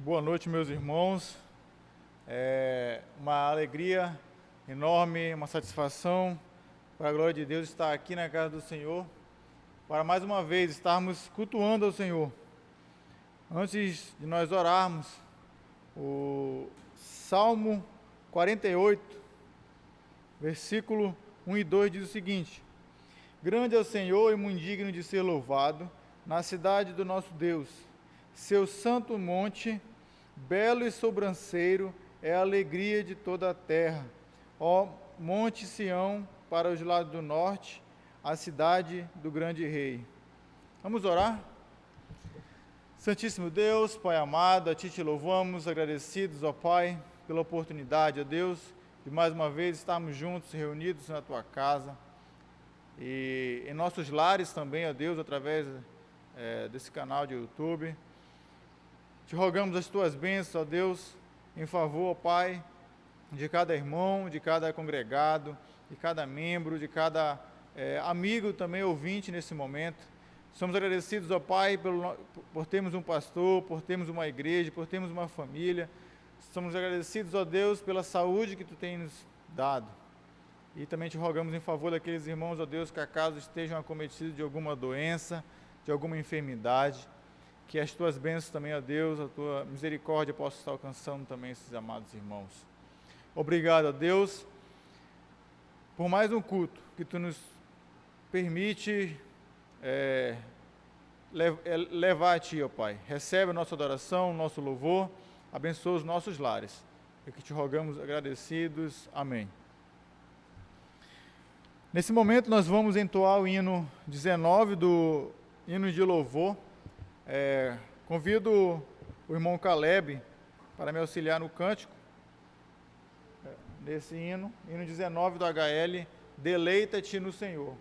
Boa noite, meus irmãos. É uma alegria enorme, uma satisfação, para a glória de Deus, estar aqui na casa do Senhor, para mais uma vez estarmos cultuando ao Senhor. Antes de nós orarmos, o Salmo 48, versículo 1 e 2 diz o seguinte: Grande é o Senhor e muito digno de ser louvado na cidade do nosso Deus. Seu santo monte, belo e sobranceiro, é a alegria de toda a terra. Ó Monte Sião, para os lados do norte, a cidade do grande rei. Vamos orar? Santíssimo Deus, Pai amado, a Ti te louvamos, agradecidos, ó Pai, pela oportunidade, ó Deus, de mais uma vez estarmos juntos, reunidos na Tua casa e em nossos lares também, ó Deus, através desse canal de YouTube. Te rogamos as Tuas bênçãos, ó Deus, em favor, ó Pai, de cada irmão, de cada congregado, de cada membro, de cada amigo também ouvinte nesse momento. Somos agradecidos, ó Pai, por termos um pastor, por termos uma igreja, por termos uma família. Somos agradecidos, ó Deus, pela saúde que Tu tens nos dado. E também te rogamos em favor daqueles irmãos, ó Deus, que acaso estejam acometidos de alguma doença, de alguma enfermidade, que as Tuas bênçãos também, ó Deus, a Tua misericórdia possa estar alcançando também esses amados irmãos. Obrigado, ó Deus, por mais um culto que Tu nos permite levar a Ti, ó Pai. Recebe a nossa adoração, o nosso louvor, abençoa os nossos lares. É que te rogamos agradecidos. Amém. Nesse momento nós vamos entoar o hino 19 do hino de louvor. Convido o irmão Caleb para me auxiliar no cântico desse hino 19 do HL, Deleita-te no Senhor.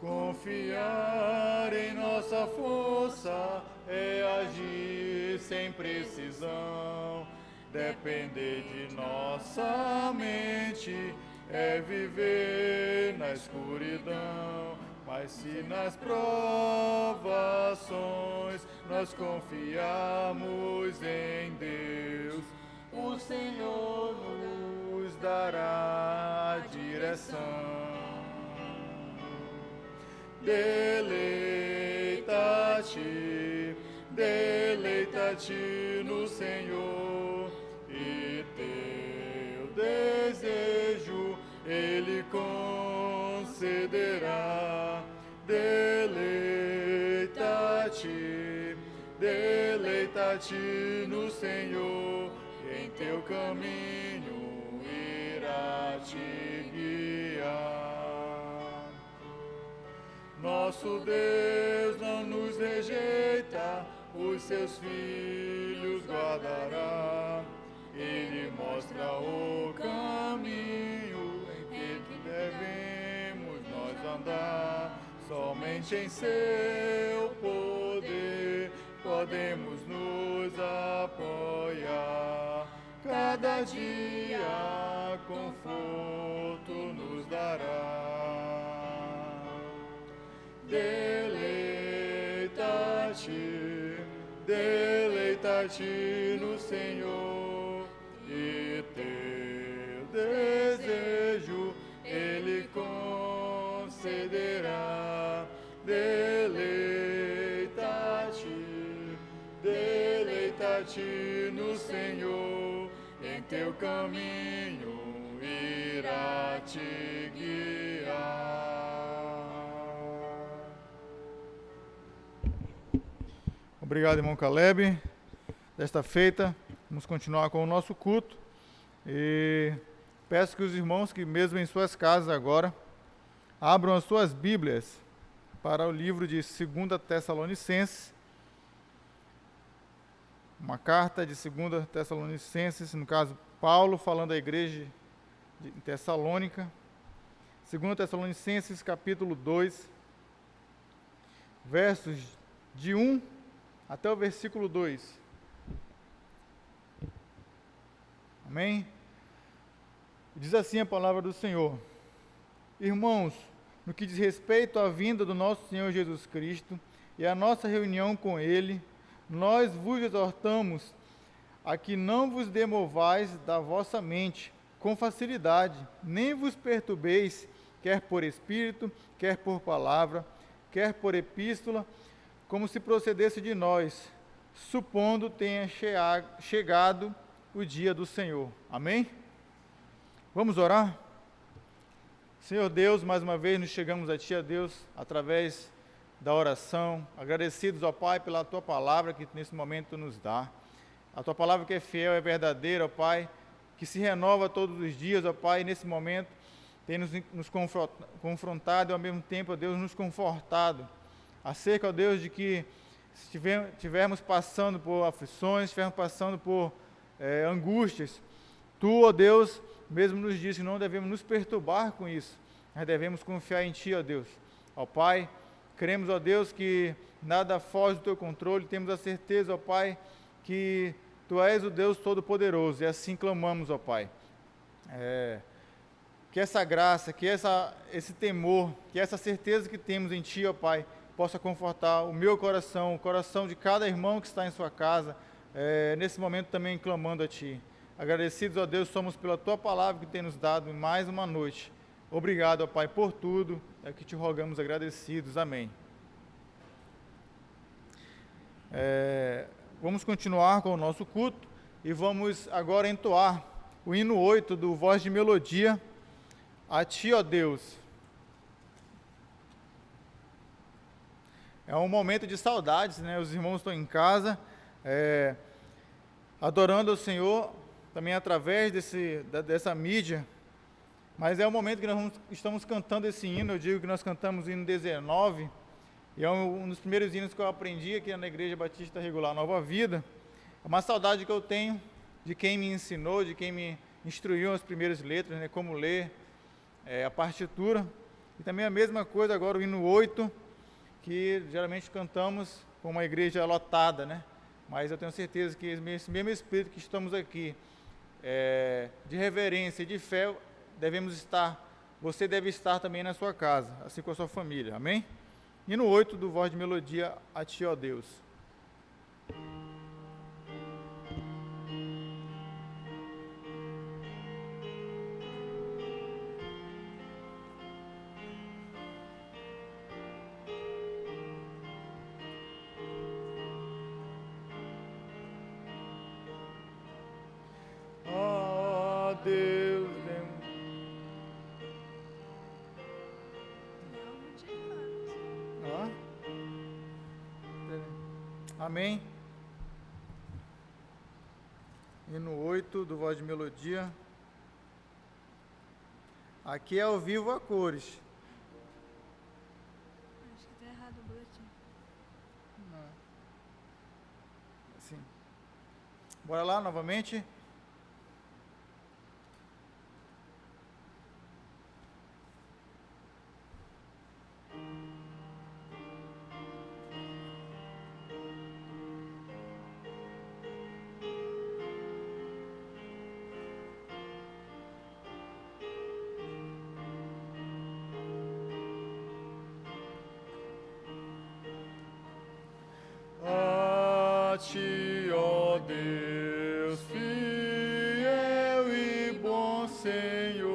Confiar em nossa força é agir sem precisão. Depender de nossa mente é viver na escuridão. Mas se nas provações nós confiarmos em Deus, o Senhor nos dará a direção. Deleita-te, deleita-te no Senhor, e teu desejo Ele concederá. Deleita-te, deleita-te no Senhor, e em teu caminho irá te guiar. Nosso Deus não nos rejeita, os seus filhos guardará. Ele mostra o caminho em que devemos nós andar. Somente em seu poder podemos nos apoiar. Cada dia conforto nos dará. Deleita-te, deleita-te no Senhor, e teu desejo Ele concederá. Deleita-te, deleita-te no Senhor, em teu caminho irá te guiar. Obrigado, irmão Caleb. Desta feita, vamos continuar com o nosso culto. E peço que os irmãos que mesmo em suas casas agora, abram as suas Bíblias para o livro de 2 Tessalonicenses. Uma carta de 2 Tessalonicenses, no caso, Paulo falando à igreja de Tessalônica. 2 Tessalonicenses, capítulo 2. versos de 1 até o versículo 2. Amém? Diz assim a palavra do Senhor: Irmãos, no que diz respeito à vinda do nosso Senhor Jesus Cristo e à nossa reunião com Ele, nós vos exortamos a que não vos demovais da vossa mente com facilidade, nem vos perturbeis, quer por espírito, quer por palavra, quer por epístola, como se procedesse de nós, supondo tenha chegado o dia do Senhor. Amém? Vamos orar? Senhor Deus, mais uma vez nos chegamos a Ti, ó Deus, através da oração, agradecidos, ó Pai, pela Tua palavra que nesse momento nos dá. A Tua palavra que é fiel, é verdadeira, ó Pai, que se renova todos os dias, ó Pai, e nesse momento tem nos confrontado e ao mesmo tempo, ó Deus, nos confortado, acerca, ó Deus, de que se estivermos passando por aflições, estivermos passando por angústias, Tu, ó Deus, mesmo nos diz que não devemos nos perturbar com isso, mas devemos confiar em Ti, ó Deus. Ó Pai, cremos, ó Deus, que nada foge do Teu controle, temos a certeza, ó Pai, que Tu és o Deus Todo-Poderoso, e assim clamamos, ó Pai. Que essa graça, que esse temor, que essa certeza que temos em Ti, ó Pai, possa confortar o meu coração, o coração de cada irmão que está em sua casa, nesse momento também clamando a Ti. Agradecidos, ó Deus, somos pela Tua palavra que tem nos dado mais uma noite. Obrigado, ó Pai, por tudo, é que Te rogamos agradecidos. Amém. Vamos continuar com o nosso culto e vamos agora entoar o hino 8 do Voz de Melodia, A Ti, ó Deus. É um momento de saudades, né? Os irmãos estão em casa, adorando ao Senhor, também através dessa mídia, mas é o momento que nós estamos cantando esse hino. Eu digo que nós cantamos o hino 19, e é um dos primeiros hinos que eu aprendi aqui na Igreja Batista Regular Nova Vida. É uma saudade que eu tenho de quem me ensinou, de quem me instruiu as primeiras letras, né, como ler a partitura, e também a mesma coisa agora o hino 8, que geralmente cantamos com uma igreja lotada, né? Mas eu tenho certeza que esse mesmo espírito que estamos aqui, de reverência e de fé, devemos estar, você deve estar também na sua casa, assim como a sua família, amém? Hino 8 do Voz de Melodia, A Ti, ó Deus. Deus, amém. Hino 8 do Voz de Melodia. Aqui é ao vivo a cores. Acho que está errado o boletim. Não. Assim. Bora lá novamente. A Ti, ó Deus, fiel e bom Senhor,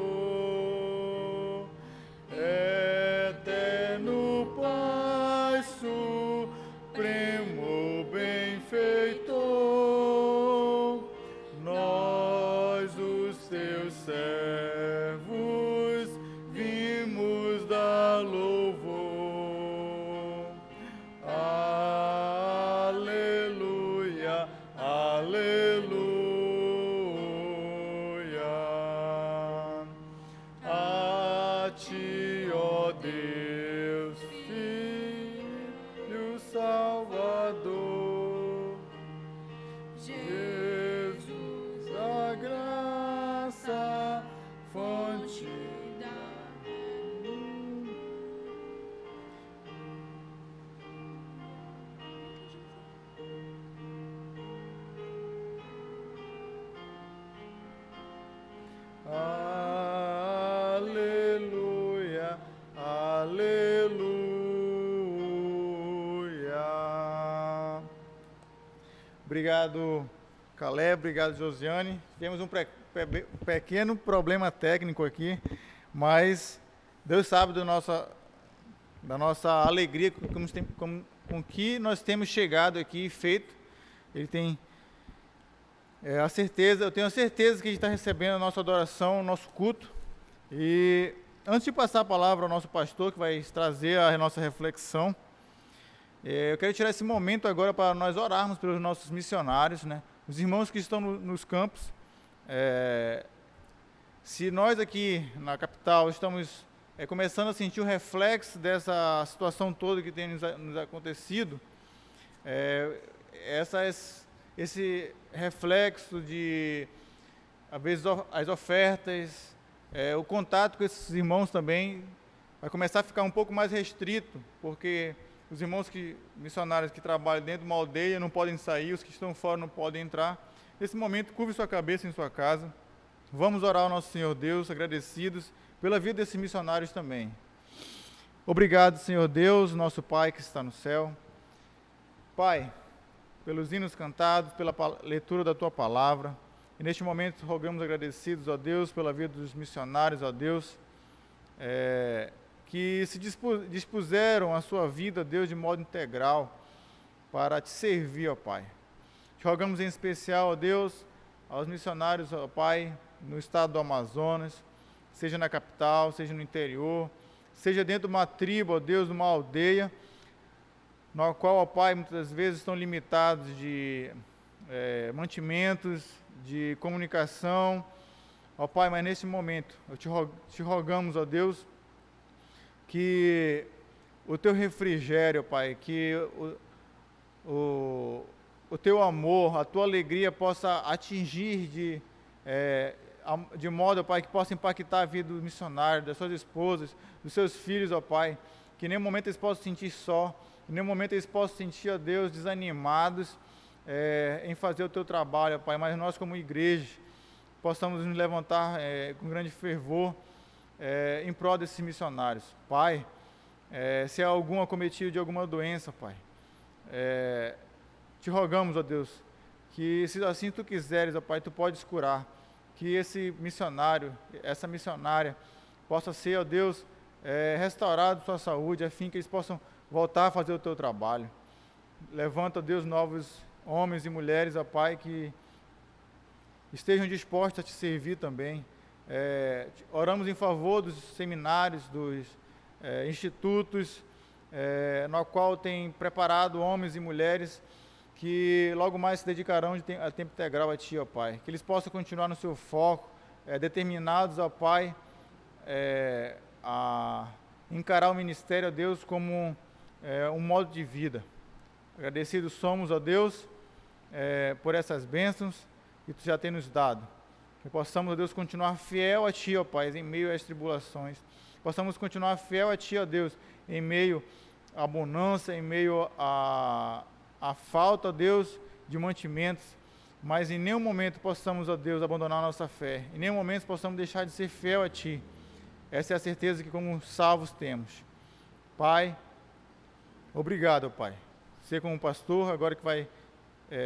eterno Pai, supremo benfeitor, nós, os Teus servos, vimos dar louvor. Aleluia, Obrigado, Caleb. Obrigado, Josiane. Temos um pequeno problema técnico aqui, mas Deus sabe da nossa alegria com que nós temos chegado aqui e feito. Ele tem eu tenho a certeza que a gente está recebendo a nossa adoração, o nosso culto. E antes de passar a palavra ao nosso pastor, que vai trazer a nossa reflexão, eu quero tirar esse momento agora para nós orarmos pelos nossos missionários, né? Os irmãos que estão nos campos. Se nós aqui na capital estamos começando a sentir o reflexo dessa situação toda que tem nos acontecido, esse reflexo de, às vezes, as ofertas, o contato com esses irmãos também vai começar a ficar um pouco mais restrito, porque os irmãos missionários que trabalham dentro de uma aldeia não podem sair, os que estão fora não podem entrar. Nesse momento, curve sua cabeça em sua casa. Vamos orar ao nosso Senhor Deus, agradecidos pela vida desses missionários também. Obrigado, Senhor Deus, nosso Pai que está no céu. Pai, pelos hinos cantados, pela leitura da Tua Palavra. E neste momento rogamos agradecidos, ó Deus, pela vida dos missionários, ó Deus, que se dispuseram a sua vida, Deus, de modo integral para Te servir, ó Pai. Te rogamos em especial, ó Deus, aos missionários, ó Pai, no estado do Amazonas, seja na capital, seja no interior, seja dentro de uma tribo, ó Deus, de uma aldeia, no qual, ó Pai, muitas vezes estão limitados de mantimentos, de comunicação, ó Pai, mas nesse momento, te rogamos, ó Deus, que o Teu refrigério, ó Pai, que o Teu amor, a Tua alegria possa atingir de modo, ó Pai, que possa impactar a vida do missionário, das suas esposas, dos seus filhos, ó Pai, que em nenhum momento eles possam se sentir só, em nenhum momento eles possam sentir, ó Deus, desanimados em fazer o Teu trabalho, ó Pai, mas nós como igreja possamos nos levantar com grande fervor em prol desses missionários. Pai, se há algum acometido de alguma doença, Pai, te rogamos, ó Deus, que se assim Tu quiseres, ó Pai, Tu podes curar, que esse missionário, essa missionária possa ser, ó Deus, restaurado sua saúde, a fim que eles possam voltar a fazer o Teu trabalho. Levanta, ó Deus, novos homens e mulheres, ó Pai, que estejam dispostos a Te servir também. Oramos em favor dos seminários, dos institutos, no qual tem preparado homens e mulheres que logo mais se dedicarão a tempo integral a Ti, ó Pai. Que eles possam continuar no Seu foco, determinados, ó Pai, a encarar o ministério, ó Deus, como um modo de vida. Agradecidos somos, ó Deus, por essas bênçãos que Tu já tem nos dado. Que possamos, ó Deus, continuar fiel a Ti, ó Pai, em meio às tribulações. Possamos continuar fiel a Ti, ó Deus, em meio à bonança, em meio à falta, ó Deus, de mantimentos. Mas em nenhum momento possamos, ó Deus, abandonar a nossa fé. Em nenhum momento possamos deixar de ser fiel a Ti. Essa é a certeza que como salvos temos. Pai, obrigado, ó Pai. Ser como pastor, agora que vai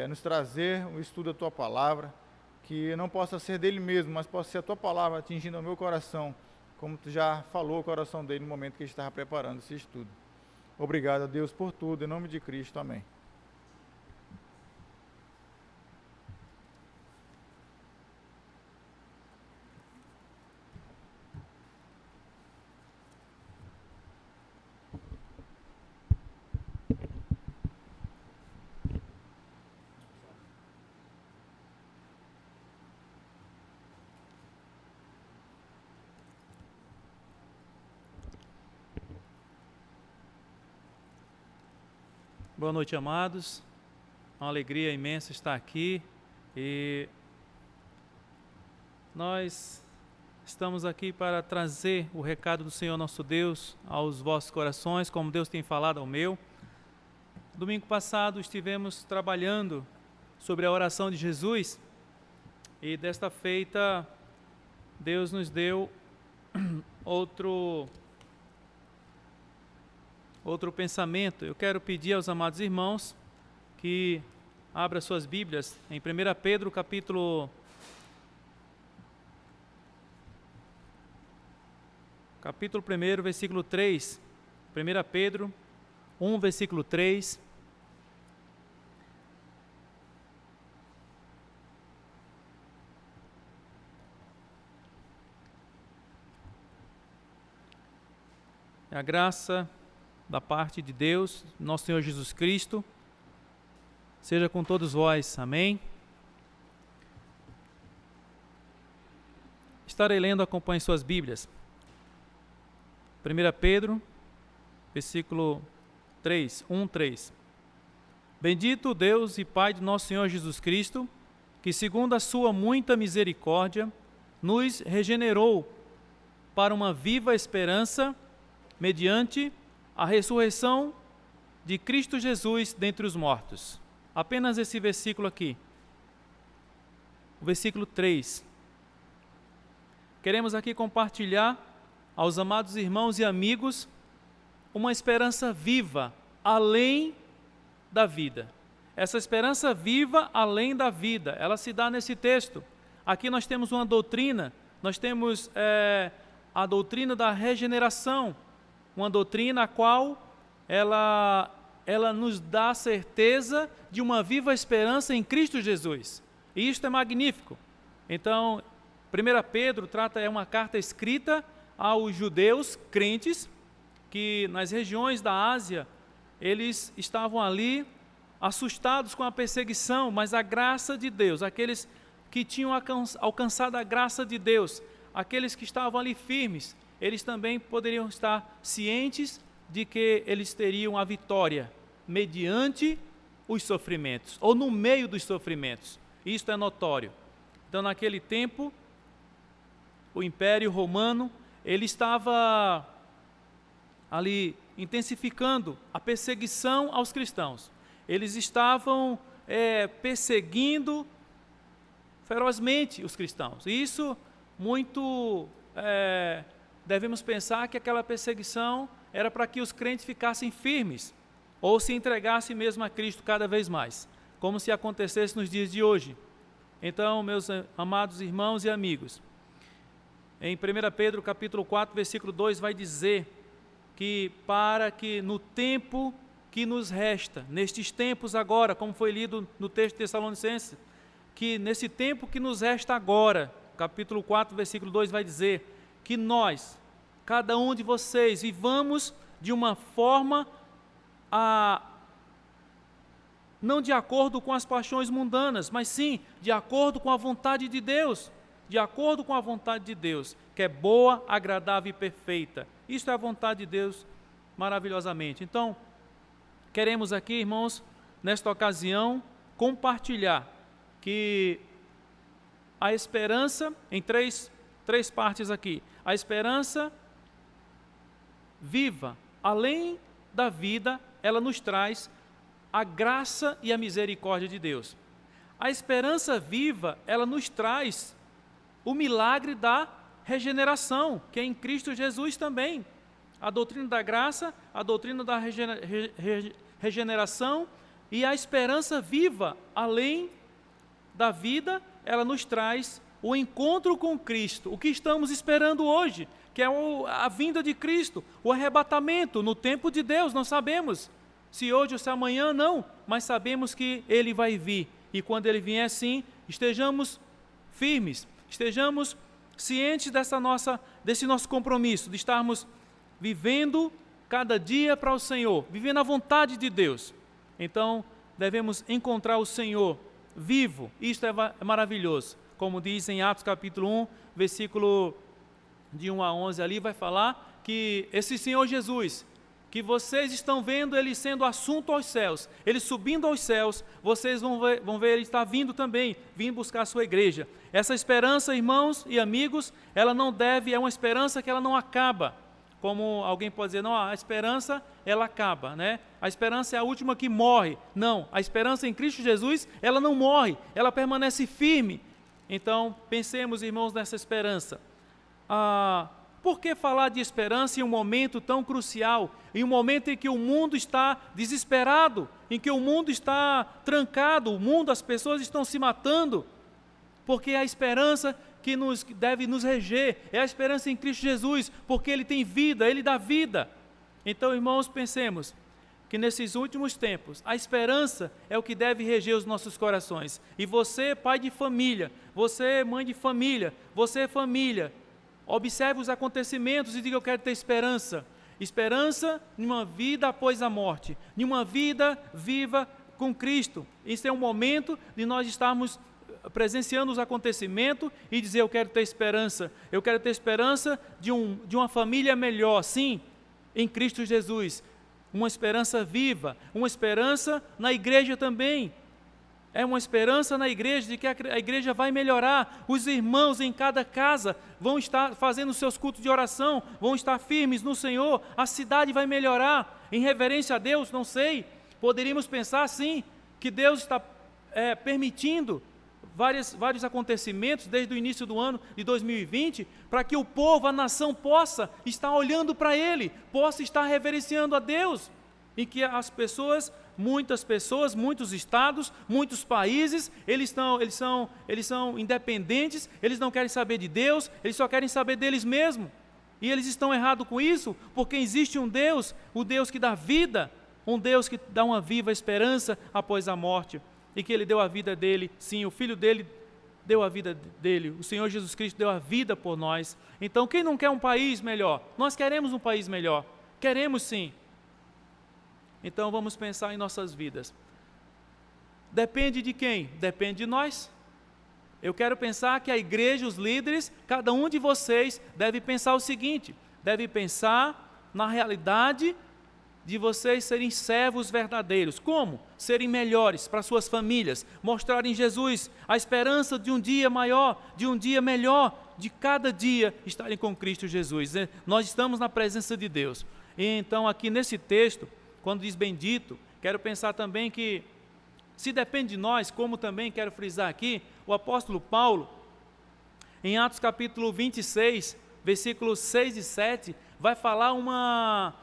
nos trazer o estudo da Tua Palavra, que não possa ser dele mesmo, mas possa ser a Tua Palavra atingindo o meu coração, como Tu já falou o coração dele no momento que ele estava preparando esse estudo. Obrigado a Deus por tudo, em nome de Cristo, amém. Boa noite, amados. Uma alegria imensa estar aqui e nós estamos aqui para trazer o recado do Senhor nosso Deus aos vossos corações, como Deus tem falado ao meu. Domingo passado estivemos trabalhando sobre a oração de Jesus e desta feita Deus nos deu outro pensamento. Eu quero pedir aos amados irmãos que Abra suas Bíblias em 1 Pedro, capítulo 1, versículo 3. 1 Pedro 1, versículo 3. A graça da parte de Deus, nosso Senhor Jesus Cristo, seja com todos vós. Amém? Estarei lendo, acompanhe suas Bíblias. 1 Pedro, versículo 3, 3. Bendito Deus e Pai de nosso Senhor Jesus Cristo, que segundo a sua muita misericórdia, nos regenerou para uma viva esperança, mediante a ressurreição de Cristo Jesus dentre os mortos. Apenas esse versículo aqui, o versículo 3. Queremos aqui compartilhar aos amados irmãos e amigos uma esperança viva, além da vida. Essa esperança viva, além da vida, ela se dá nesse texto. Aqui nós temos uma doutrina, nós temos a doutrina da regeneração, uma doutrina a qual ela nos dá a certeza de uma viva esperança em Cristo Jesus. E isto é magnífico. Então, 1 Pedro é uma carta escrita aos judeus crentes, que nas regiões da Ásia, eles estavam ali assustados com a perseguição, mas a graça de Deus, aqueles que tinham alcançado a graça de Deus, aqueles que estavam ali firmes, eles também poderiam estar cientes de que eles teriam a vitória mediante os sofrimentos, ou no meio dos sofrimentos. Isto é notório. Então, naquele tempo, o Império Romano, ele estava ali intensificando a perseguição aos cristãos. Eles estavam perseguindo ferozmente os cristãos. E isso muito... devemos pensar que aquela perseguição era para que os crentes ficassem firmes ou se entregassem mesmo a Cristo cada vez mais, como se acontecesse nos dias de hoje. Então, meus amados irmãos e amigos, em 1 Pedro capítulo 4, versículo 2, vai dizer que para que no tempo que nos resta, nestes tempos agora, como foi lido no texto de Tessalonicenses, que nesse tempo que nos resta agora, capítulo 4, versículo 2 vai dizer que nós, cada um de vocês, vivamos de uma forma não de acordo com as paixões mundanas, mas sim de acordo com a vontade de Deus, de acordo com a vontade de Deus, que é boa, agradável e perfeita. Isso é a vontade de Deus maravilhosamente. Então, queremos aqui, irmãos, nesta ocasião, compartilhar que a esperança, em três partes aqui, a esperança viva, além da vida, ela nos traz a graça e a misericórdia de Deus. A esperança viva, ela nos traz o milagre da regeneração, que é em Cristo Jesus também. A doutrina da graça, a doutrina da regeneração e a esperança viva, além da vida, ela nos traz o encontro com Cristo, o que estamos esperando hoje, que é a vinda de Cristo, o arrebatamento no tempo de Deus. Não sabemos se hoje ou se amanhã, não, mas sabemos que Ele vai vir, e quando Ele vier, sim, estejamos firmes, estejamos cientes desse nosso compromisso, de estarmos vivendo cada dia para o Senhor, vivendo a vontade de Deus. Então, devemos encontrar o Senhor vivo. Isto é maravilhoso. Como diz em Atos capítulo 1, versículo de 1 a 11, ali vai falar que esse Senhor Jesus, que vocês estão vendo Ele sendo assunto aos céus, Ele subindo aos céus, vocês vão ver Ele está vindo também, vindo buscar a sua igreja. Essa esperança, irmãos e amigos, ela não deve, é uma esperança que ela não acaba. Como alguém pode dizer, não, a esperança, ela acaba, né? A esperança é a última que morre. Não, a esperança em Cristo Jesus, ela não morre, ela permanece firme. Então, pensemos, irmãos, nessa esperança. Por que falar de esperança em um momento tão crucial, em um momento em que o mundo está desesperado, em que o mundo está trancado, o mundo, as pessoas estão se matando, porque é a esperança que deve nos reger, é a esperança em Cristo Jesus, porque Ele tem vida, Ele dá vida. Então, irmãos, pensemos que nesses últimos tempos, a esperança é o que deve reger os nossos corações. E você, pai de família, você, mãe de família, você, família, observe os acontecimentos e diga: eu quero ter esperança. Esperança em uma vida após a morte, em uma vida viva com Cristo. Isso é um momento de nós estarmos presenciando os acontecimentos e dizer: eu quero ter esperança. Eu quero ter esperança de uma família melhor, sim, em Cristo Jesus. Uma esperança viva, uma esperança na igreja também. É uma esperança na igreja de que a igreja vai melhorar. Os irmãos em cada casa vão estar fazendo seus cultos de oração, vão estar firmes no Senhor. A cidade vai melhorar em reverência a Deus, não sei. Poderíamos pensar sim, que Deus está permitindo vários acontecimentos desde o início do ano de 2020, para que o povo, a nação possa estar olhando para Ele, possa estar reverenciando a Deus, e que as pessoas, muitos estados, muitos países, eles são independentes, eles não querem saber de Deus, eles só querem saber deles mesmos, e eles estão errados com isso, porque existe um Deus, o Deus que dá vida, um Deus que dá uma viva esperança após a morte, e que Ele deu a vida dele, sim, o Filho dele deu a vida dele, o Senhor Jesus Cristo deu a vida por nós. Então, quem não quer um país melhor? Nós queremos um país melhor, queremos sim. Então, vamos pensar em nossas vidas. Depende de quem? Depende de nós. Eu quero pensar que a igreja, os líderes, cada um de vocês deve pensar o seguinte, deve pensar na realidade de vocês serem servos verdadeiros. Como? Serem melhores para suas famílias, mostrarem Jesus a esperança de um dia maior, de um dia melhor, de cada dia estarem com Cristo Jesus. Nós estamos na presença de Deus. E então aqui nesse texto, quando diz bendito, quero pensar também que se depende de nós, como também quero frisar aqui, o apóstolo Paulo, em Atos capítulo 26, versículos 6 e 7, vai falar uma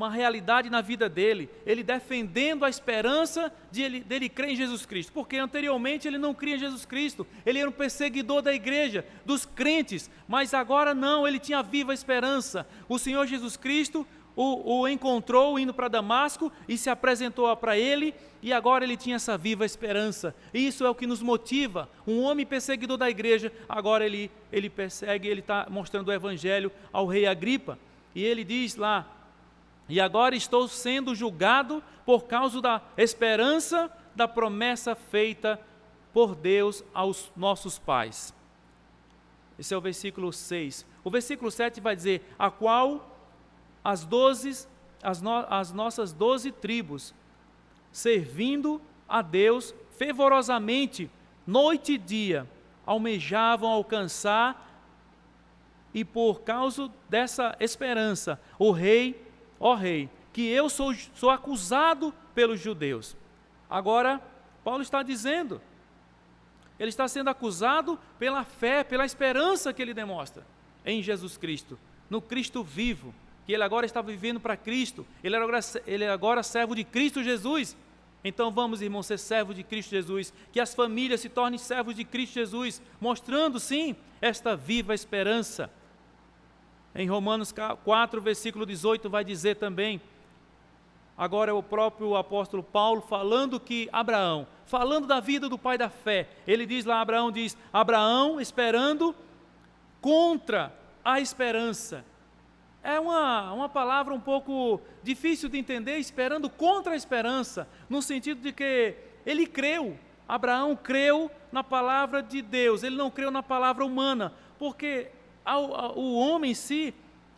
realidade na vida dele, ele defendendo a esperança dele crer em Jesus Cristo, porque anteriormente ele não cria em Jesus Cristo, ele era um perseguidor da igreja, dos crentes, mas agora não, ele tinha viva esperança. O Senhor Jesus Cristo o encontrou indo para Damasco e se apresentou para ele, e agora ele tinha essa viva esperança. E isso é o que nos motiva. Um homem perseguidor da igreja, agora ele persegue, ele está mostrando o evangelho ao rei Agripa. E ele diz lá: e agora estou sendo julgado por causa da esperança da promessa feita por Deus aos nossos pais. Esse é o versículo 6. O versículo 7 vai dizer: a qual as nossas 12 tribos, servindo a Deus fervorosamente, noite e dia, almejavam alcançar, e por causa dessa esperança, ó rei, que eu sou acusado pelos judeus. Agora, Paulo está dizendo, ele está sendo acusado pela fé, pela esperança que ele demonstra em Jesus Cristo, no Cristo vivo, que ele agora está vivendo para Cristo, ele é agora servo de Cristo Jesus. Então vamos, irmãos, ser servos de Cristo Jesus, que as famílias se tornem servos de Cristo Jesus, mostrando sim esta viva esperança. Em Romanos 4, versículo 18 vai dizer também, agora é o próprio apóstolo Paulo falando que Abraão, falando da vida do pai da fé, ele diz lá, Abraão esperando contra a esperança. É uma palavra um pouco difícil de entender, esperando contra a esperança, no sentido de que ele creu, Abraão creu na palavra de Deus, ele não creu na palavra humana, porque o homem em si,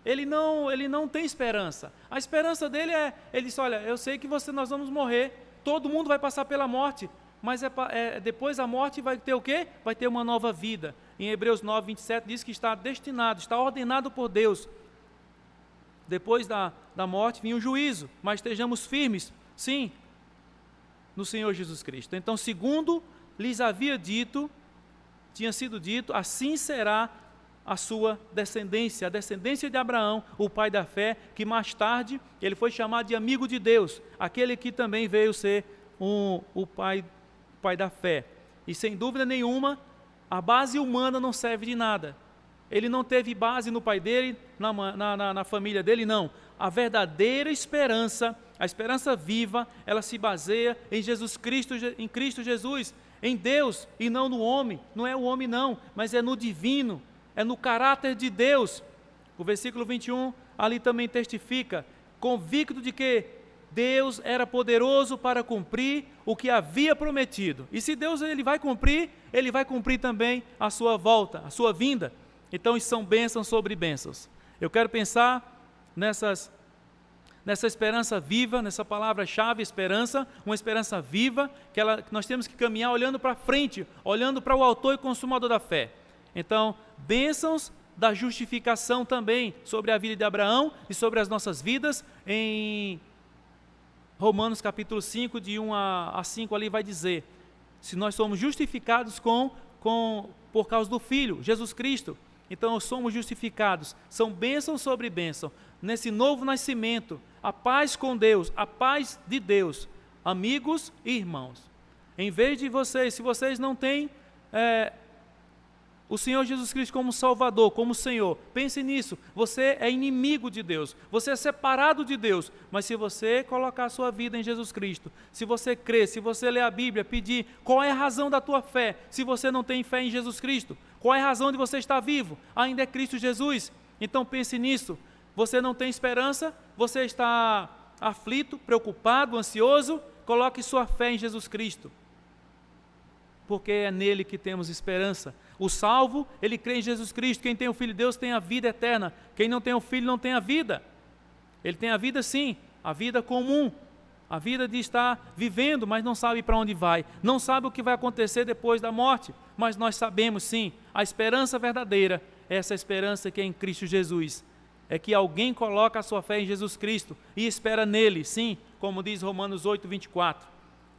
ele não tem esperança. A esperança dele ele diz: olha, eu sei que nós vamos morrer, todo mundo vai passar pela morte, mas depois da morte vai ter o quê? Vai ter uma nova vida. Em Hebreus 9, 27 diz que está destinado, está ordenado por Deus. Depois da morte vinha o juízo, mas estejamos firmes, sim, no Senhor Jesus Cristo. Então, segundo lhes havia dito, tinha sido dito, assim será a sua descendência, a descendência de Abraão, o pai da fé, que mais tarde ele foi chamado de amigo de Deus, aquele que também veio ser o pai da fé. E sem dúvida nenhuma, a base humana não serve de nada. Ele não teve base no pai dele, na família dele, não. A verdadeira esperança, a esperança viva, ela se baseia em Jesus Cristo, em Cristo Jesus, em Deus e não no homem. Não é o homem não, mas é no divino, é no caráter de Deus. O versículo 21 ali também testifica, convicto de que Deus era poderoso para cumprir o que havia prometido. E se Deus ele vai cumprir também a sua volta, a sua vinda. Então, isso são bênçãos sobre bênçãos. Eu quero pensar nessa esperança viva, nessa palavra-chave, esperança, uma esperança viva, que nós temos que caminhar olhando para frente, olhando para o autor e consumador da fé. Então, bênçãos da justificação também sobre a vida de Abraão e sobre as nossas vidas. Em Romanos capítulo 5, de 1 a 5, ali vai dizer, se nós somos justificados por causa do Filho, Jesus Cristo, então somos justificados, são bênçãos sobre bênção, nesse novo nascimento, a paz com Deus, a paz de Deus, amigos e irmãos. Em vez de vocês, se vocês não têm o Senhor Jesus Cristo como Salvador, como Senhor, pense nisso, você é inimigo de Deus, você é separado de Deus, mas se você colocar a sua vida em Jesus Cristo, se você crer, se você ler a Bíblia, pedir qual é a razão da tua fé, se você não tem fé em Jesus Cristo, qual é a razão de você estar vivo? Ainda é Cristo Jesus. Então pense nisso, você não tem esperança, você está aflito, preocupado, ansioso, coloque sua fé em Jesus Cristo, porque é nele que temos esperança. O salvo, ele crê em Jesus Cristo. Quem tem o Filho de Deus tem a vida eterna. Quem não tem o Filho não tem a vida. Ele tem a vida sim, a vida comum, a vida de estar vivendo, mas não sabe para onde vai, não sabe o que vai acontecer depois da morte, mas nós sabemos sim, a esperança verdadeira é essa esperança que é em Cristo Jesus, é que alguém coloca a sua fé em Jesus Cristo e espera nele, sim, como diz Romanos 8, 24,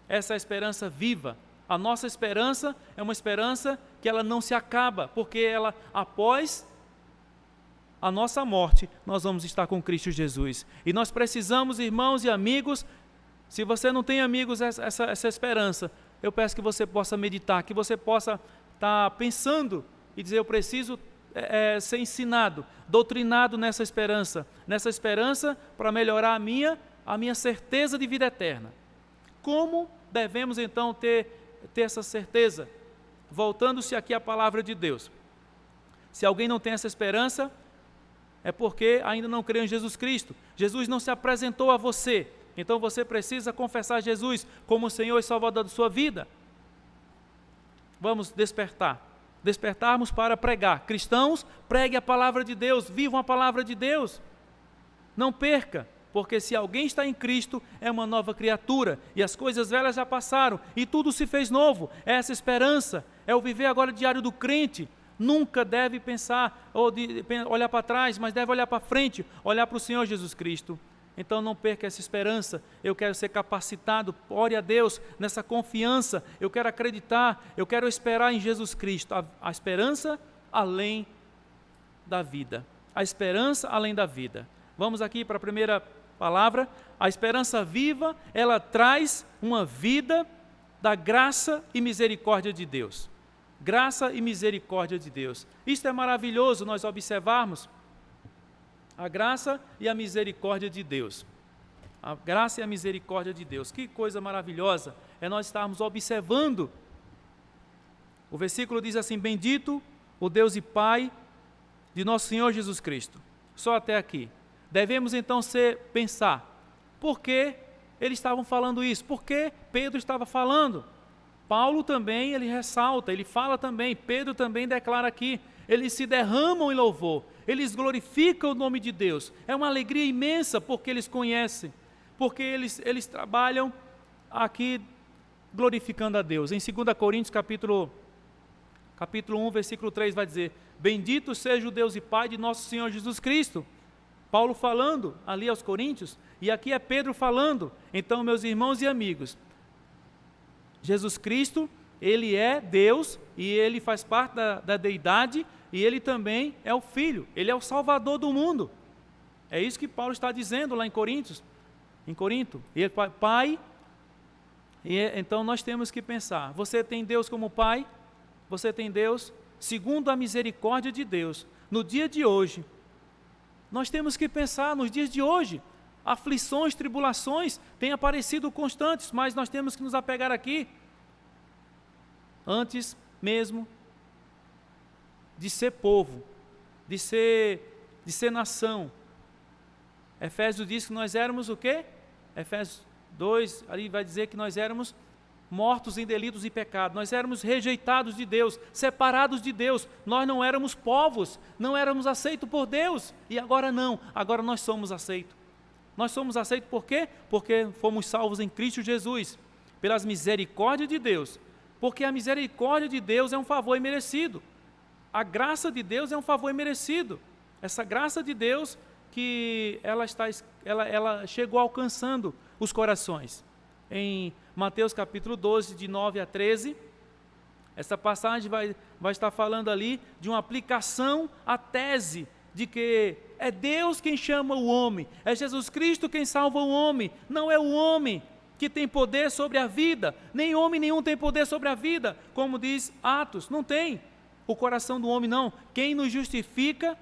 essa é a esperança viva. A nossa esperança é uma esperança que ela não se acaba, porque ela, após a nossa morte, nós vamos estar com Cristo Jesus. E nós precisamos, irmãos e amigos, se você não tem amigos essa esperança, eu peço que você possa meditar, que você possa estar pensando e dizer, eu preciso ser ensinado, doutrinado nessa esperança para melhorar a minha certeza de vida eterna. Como devemos então ter essa certeza? Voltando-se aqui à palavra de Deus. Se alguém não tem essa esperança, é porque ainda não crê em Jesus Cristo. Jesus não se apresentou a você, então você precisa confessar Jesus como Senhor e Salvador da sua vida. Vamos despertarmos para pregar. Cristãos, pregue a palavra de Deus, vivam a palavra de Deus. Não perca, porque se alguém está em Cristo, é uma nova criatura, e as coisas velhas já passaram, e tudo se fez novo. É essa esperança, é o viver agora diário do crente. Nunca deve pensar, ou olhar para trás, mas deve olhar para frente, olhar para o Senhor Jesus Cristo. Então não perca essa esperança. Eu quero ser capacitado, ore a Deus nessa confiança, eu quero acreditar, eu quero esperar em Jesus Cristo, a esperança além da vida, a esperança além da vida. Vamos aqui para a primeira palavra. A esperança viva, ela traz uma vida da graça e misericórdia de Deus. Graça e misericórdia de Deus. Isto é maravilhoso nós observarmos a graça e a misericórdia de Deus. A graça e a misericórdia de Deus. Que coisa maravilhosa é nós estarmos observando. O versículo diz assim, bendito o Deus e Pai de nosso Senhor Jesus Cristo. Só até aqui. Devemos então pensar, por que eles estavam falando isso? Por que Pedro estava falando? Paulo também, ele ressalta, ele fala também, Pedro também declara aqui, eles se derramam em louvor, eles glorificam o nome de Deus. É uma alegria imensa porque eles conhecem, porque eles trabalham aqui glorificando a Deus. Em 2 Coríntios capítulo 1, versículo 3 vai dizer, bendito seja o Deus e Pai de nosso Senhor Jesus Cristo. Paulo falando ali aos Coríntios, e aqui é Pedro falando. Então, meus irmãos e amigos, Jesus Cristo, Ele é Deus e ele faz parte da deidade e ele também é o Filho, ele é o Salvador do mundo. É isso que Paulo está dizendo lá em Corinto. Ele é Pai, então nós temos que pensar, você tem Deus como Pai, você tem Deus segundo a misericórdia de Deus. No dia de hoje, nós temos que pensar nos dias de hoje, aflições, tribulações têm aparecido constantes, mas nós temos que nos apegar aqui, antes mesmo de ser povo, de ser nação. Efésios diz que nós éramos o quê? Efésios 2, ali vai dizer que nós éramos mortos em delitos e pecados, nós éramos rejeitados de Deus, separados de Deus, nós não éramos povos, não éramos aceitos por Deus, e agora não, agora nós somos aceitos. Nós somos aceitos por quê? Porque fomos salvos em Cristo Jesus, pelas misericórdias de Deus, porque a misericórdia de Deus é um favor imerecido, a graça de Deus é um favor imerecido, essa graça de Deus que ela chegou alcançando os corações. Em Mateus capítulo 12, de 9 a 13, essa passagem vai estar falando ali de uma aplicação à tese de que é Deus quem chama o homem, é Jesus Cristo quem salva o homem, não é o homem que tem poder sobre a vida, nem homem nenhum tem poder sobre a vida, como diz Atos, não tem o coração do homem não, quem nos justifica,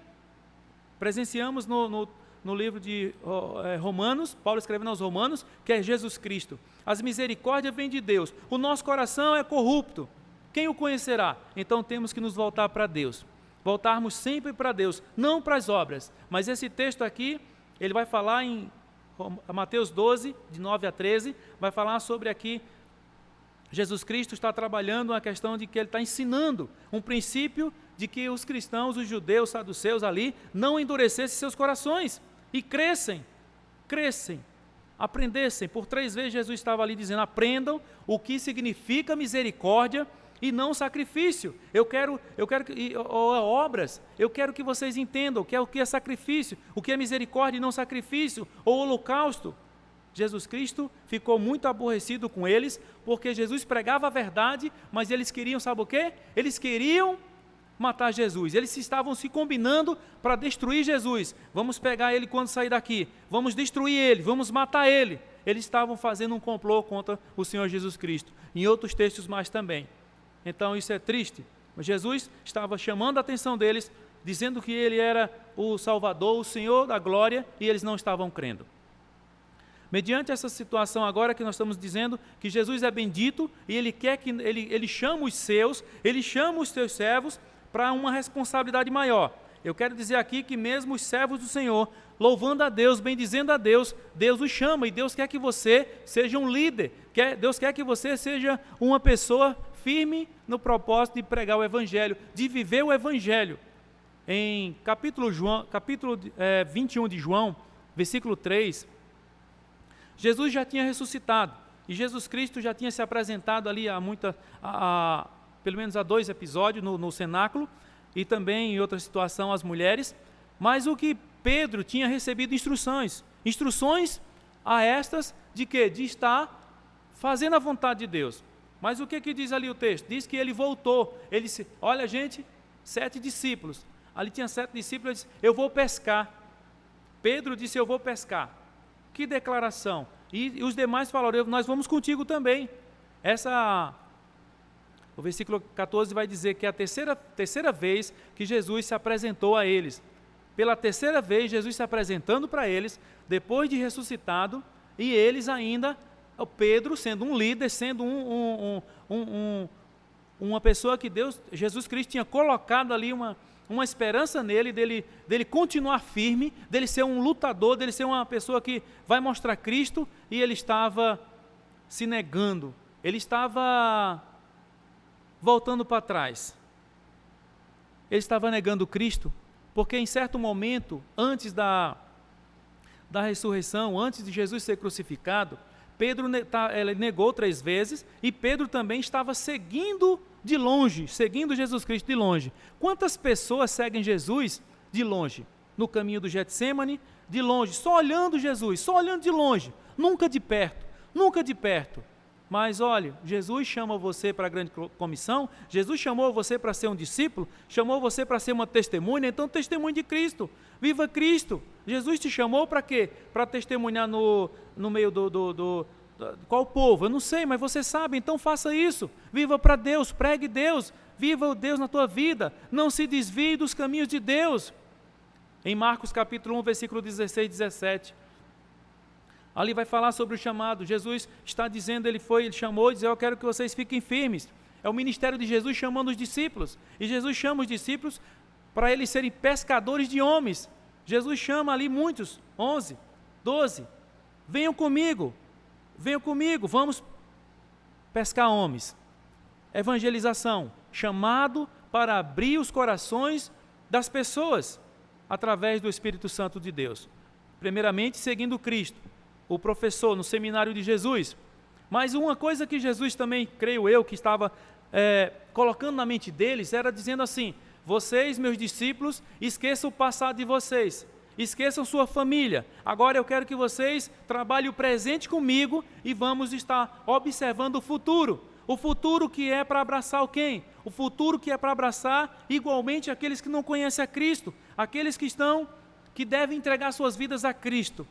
presenciamos no livro de Romanos, Paulo escrevendo aos Romanos, que é Jesus Cristo. As misericórdias vêm de Deus. O nosso coração é corrupto. Quem o conhecerá? Então temos que nos voltar para Deus. Voltarmos sempre para Deus, não para as obras. Mas esse texto aqui, ele vai falar em Mateus 12, de 9 a 13, vai falar sobre aqui, Jesus Cristo está trabalhando uma questão de que ele está ensinando um princípio de que os cristãos, os judeus, saduceus ali, não endurecessem seus corações e crescem, aprendessem. Por 3 vezes Jesus estava ali dizendo, aprendam o que significa misericórdia e não sacrifício. Eu quero obras, eu quero que vocês entendam o que é sacrifício, o que é misericórdia e não sacrifício, ou holocausto. Jesus Cristo ficou muito aborrecido com eles, porque Jesus pregava a verdade, mas eles queriam, sabe o quê? Eles queriam matar Jesus, eles estavam se combinando para destruir Jesus. Vamos pegar ele quando sair daqui, vamos destruir ele, vamos matar ele. Eles estavam fazendo um complô contra o Senhor Jesus Cristo, em outros textos mais também. Então isso é triste. Jesus estava chamando a atenção deles, dizendo que ele era o Salvador, o Senhor da glória, e eles não estavam crendo. Mediante essa situação agora que nós estamos dizendo que Jesus é bendito e ele quer que ele chama os seus, ele chama os seus servos para uma responsabilidade maior. Eu quero dizer aqui que mesmo os servos do Senhor, louvando a Deus, bendizendo a Deus, Deus os chama e Deus quer que você seja um líder, Deus quer que você seja uma pessoa firme no propósito de pregar o Evangelho, de viver o Evangelho. Em capítulo 21 de João, versículo 3, Jesus já tinha ressuscitado e Jesus Cristo já tinha se apresentado ali pelo menos há 2 episódios no cenáculo e também em outra situação às mulheres, mas o que Pedro tinha recebido instruções a estas de quê? De estar fazendo a vontade de Deus. Mas o que diz ali o texto? Diz que ele voltou, ele disse, olha gente, 7 discípulos, ali tinha 7 discípulos, ele disse, eu vou pescar. Pedro disse, eu vou pescar. Que declaração! E os demais falaram, nós vamos contigo também. O versículo 14 vai dizer que é a terceira vez que Jesus se apresentou a eles. Pela 3ª vez, Jesus se apresentando para eles, depois de ressuscitado, e eles ainda, o Pedro sendo um líder, sendo uma pessoa que Jesus Cristo tinha colocado ali uma esperança nele, dele continuar firme, dele ser um lutador, dele ser uma pessoa que vai mostrar Cristo, e ele estava se negando, ele estava voltando para trás, ele estava negando Cristo, porque em certo momento, antes da ressurreição, antes de Jesus ser crucificado, Pedro ele negou 3 vezes, e Pedro também estava seguindo de longe, seguindo Jesus Cristo de longe. Quantas pessoas seguem Jesus de longe? No caminho do Getsêmani, de longe, só olhando Jesus, só olhando de longe, nunca de perto, nunca de perto. Mas olha, Jesus chama você para a grande comissão, Jesus chamou você para ser um discípulo, chamou você para ser uma testemunha, então testemunhe de Cristo, viva Cristo. Jesus te chamou para quê? Para testemunhar no meio qual povo? Eu não sei, mas você sabe, então faça isso, viva para Deus, pregue Deus, viva o Deus na tua vida, não se desvie dos caminhos de Deus. Em Marcos capítulo 1, versículo 16 e 17, ali vai falar sobre o chamado. Jesus está dizendo, ele chamou e disse: eu quero que vocês fiquem firmes. É o ministério de Jesus chamando os discípulos, e Jesus chama os discípulos para eles serem pescadores de homens. Jesus chama ali muitos, 11, 12, venham comigo, vamos pescar homens. Evangelização, chamado para abrir os corações das pessoas, através do Espírito Santo de Deus. Primeiramente, seguindo Cristo, o professor no seminário de Jesus. Mas uma coisa que Jesus também, creio eu, que estava colocando na mente deles, era dizendo assim: vocês, meus discípulos, esqueçam o passado de vocês, esqueçam sua família, agora eu quero que vocês trabalhem o presente comigo e vamos estar observando o futuro que é para abraçar o quem? O futuro que é para abraçar igualmente aqueles que não conhecem a Cristo, aqueles que devem entregar suas vidas a Cristo,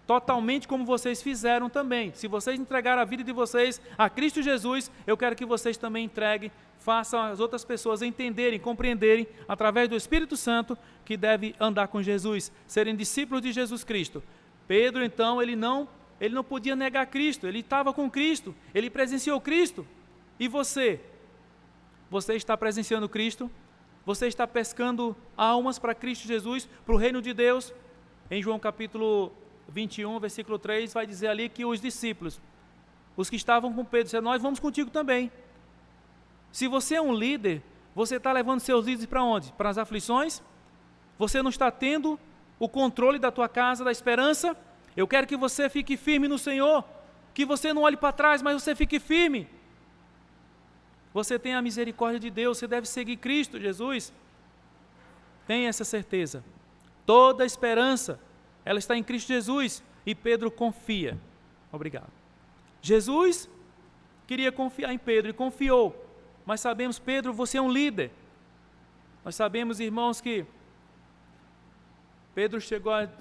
totalmente como vocês fizeram também. Se vocês entregaram a vida de vocês a Cristo Jesus, eu quero que vocês também entreguem, façam as outras pessoas entenderem, compreenderem, através do Espírito Santo, que deve andar com Jesus, serem discípulos de Jesus Cristo. Pedro, então, ele não podia negar Cristo, ele estava com Cristo, ele presenciou Cristo. E você? Você está presenciando Cristo? Você está pescando almas para Cristo Jesus, para o reino de Deus? Em João capítulo 21, versículo 3, vai dizer ali que os discípulos, os que estavam com Pedro, disseram: nós vamos contigo também. Se você é um líder, você está levando seus líderes para onde? Para as aflições? Você não está tendo o controle da tua casa, da esperança? Eu quero que você fique firme no Senhor, que você não olhe para trás, mas você fique firme. Você tem a misericórdia de Deus, você deve seguir Cristo Jesus. Tenha essa certeza. Toda a esperança, ela está em Cristo Jesus, e Pedro confia. Obrigado. Jesus queria confiar em Pedro e confiou, mas sabemos, Pedro, você é um líder. Nós sabemos, irmãos, que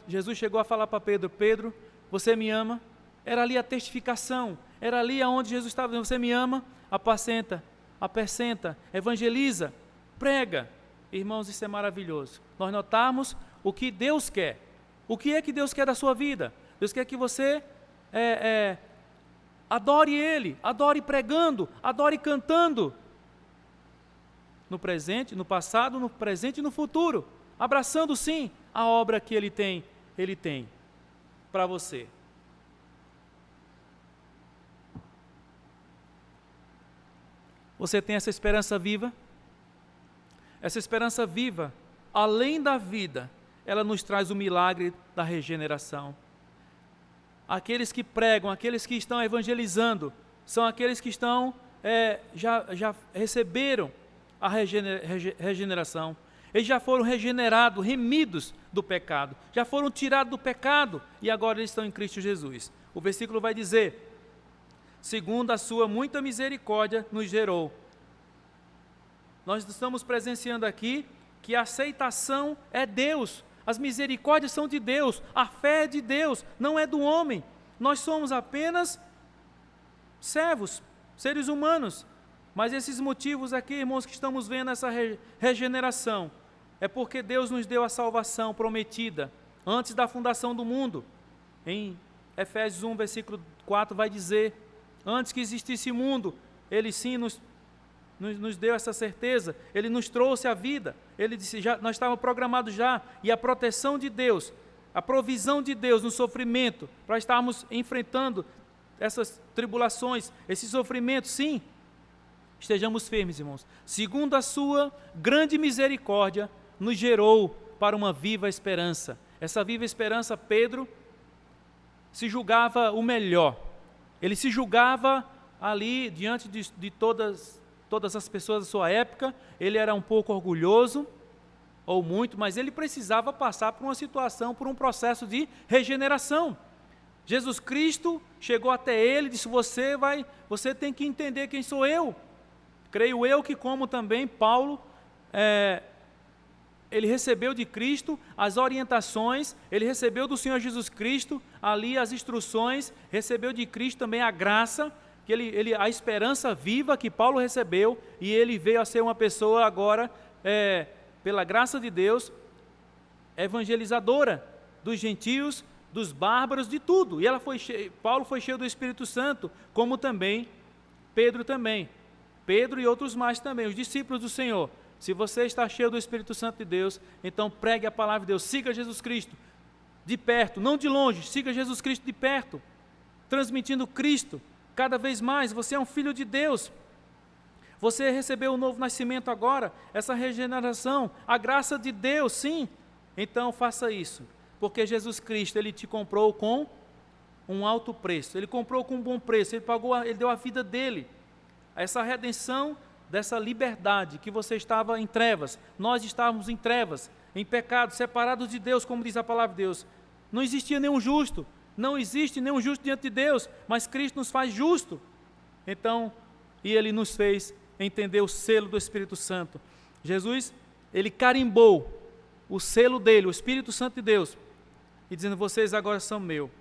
Jesus chegou a falar para Pedro: Pedro, você me ama? Era ali a testificação, era ali aonde Jesus estava dizendo: você me ama? Apacenta, apacenta, evangeliza, prega. Irmãos, isso é maravilhoso. Nós notarmos o que Deus quer. O que é que Deus quer da sua vida? Deus quer que você adore Ele, adore pregando, adore cantando. No presente, no passado, no presente e no futuro. Abraçando sim a obra que Ele tem para você. Você tem essa esperança viva? Essa esperança viva, além da vida, ela nos traz o milagre da regeneração. Aqueles que pregam, aqueles que estão evangelizando, são aqueles que já receberam a regeneração. Eles já foram regenerados, remidos do pecado, já foram tirados do pecado e agora eles estão em Cristo Jesus. O versículo vai dizer: segundo a sua muita misericórdia nos gerou. Nós estamos presenciando aqui que a aceitação é Deus, as misericórdias são de Deus, a fé é de Deus, não é do homem. Nós somos apenas servos, seres humanos. Mas esses motivos aqui, irmãos, que estamos vendo essa regeneração, é porque Deus nos deu a salvação prometida antes da fundação do mundo. Em Efésios 1, versículo 4 vai dizer: antes que existisse o mundo, Ele sim nos deu essa certeza, Ele nos trouxe a vida. Ele disse: nós estávamos programados já, e a proteção de Deus, a provisão de Deus no sofrimento, para estarmos enfrentando essas tribulações, esses sofrimentos, sim. Estejamos firmes, irmãos. Segundo a sua grande misericórdia, nos gerou para uma viva esperança. Essa viva esperança, Pedro se julgava o melhor. Ele se julgava ali, diante de todas as pessoas da sua época. Ele era um pouco orgulhoso, ou muito, mas ele precisava passar por uma situação, por um processo de regeneração. Jesus Cristo chegou até ele e disse: você tem que entender quem sou eu. Creio eu que, como também Paulo, ele recebeu de Cristo as orientações, ele recebeu do Senhor Jesus Cristo ali as instruções, recebeu de Cristo também a graça, que a esperança viva que Paulo recebeu, e ele veio a ser uma pessoa agora, pela graça de Deus, evangelizadora dos gentios, dos bárbaros, de tudo. E Paulo foi cheio do Espírito Santo, como também Pedro também. Pedro e outros mais também, os discípulos do Senhor. Se você está cheio do Espírito Santo de Deus, então pregue a palavra de Deus, siga Jesus Cristo de perto, não de longe, siga Jesus Cristo de perto, transmitindo Cristo cada vez mais. Você é um filho de Deus, você recebeu o novo nascimento agora, essa regeneração, a graça de Deus, sim. Então faça isso, porque Jesus Cristo, Ele te comprou com um alto preço, Ele comprou com um bom preço, Ele deu a vida dEle. Essa redenção dessa liberdade que você estava em trevas, nós estávamos em trevas, em pecado, separados de Deus, como diz a palavra de Deus. Não existia nenhum justo, não existe nenhum justo diante de Deus, mas Cristo nos faz justo. Então, e Ele nos fez entender o selo do Espírito Santo. Jesus, Ele carimbou o selo dEle, o Espírito Santo de Deus, e dizendo: vocês agora são meu.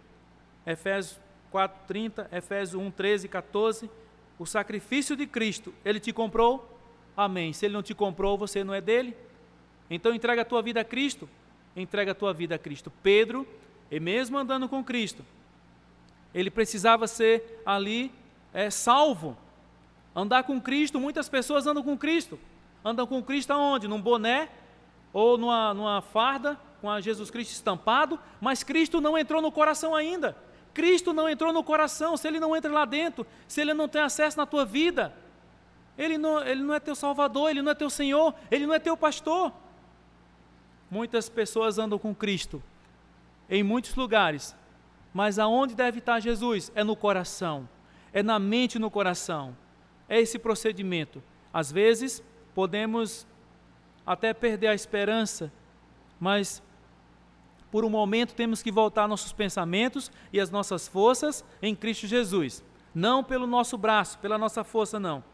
Efésios 4:30, Efésios 1:13 e 14. O sacrifício de Cristo, Ele te comprou? Amém. Se Ele não te comprou, você não é dEle? Então entrega a tua vida a Cristo. Entrega a tua vida a Cristo. Pedro, e mesmo andando com Cristo, ele precisava ser ali salvo. Andar com Cristo, muitas pessoas andam com Cristo. Andam com Cristo aonde? Num boné ou numa farda com a Jesus Cristo estampado, mas Cristo não entrou no coração ainda. Cristo não entrou no coração. Se Ele não entra lá dentro, se Ele não tem acesso na tua vida, Ele não é teu Salvador, Ele não é teu Senhor, Ele não é teu pastor. Muitas pessoas andam com Cristo em muitos lugares, mas aonde deve estar Jesus? É no coração, é na mente e no coração. É esse procedimento. Às vezes podemos até perder a esperança, mas por um momento temos que voltar nossos pensamentos e as nossas forças em Cristo Jesus. Não pelo nosso braço, pela nossa força, não.